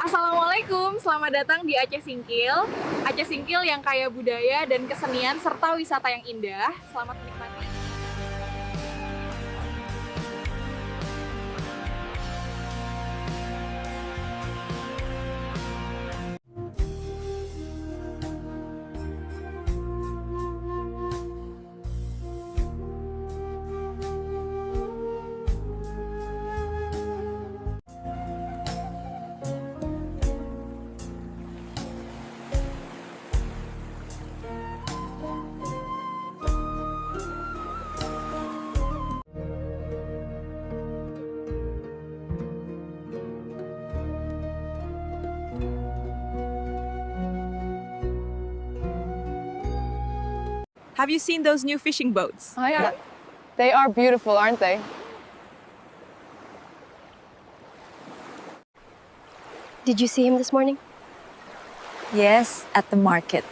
Assalamualaikum, selamat datang di Aceh Singkil. Aceh Singkil yang kaya budaya dan kesenian serta wisata yang indah. Selamat menikmati. Have you seen those new fishing boats? Oh, yeah. They are beautiful, aren't they? Did you see him this morning? Yes, at the market.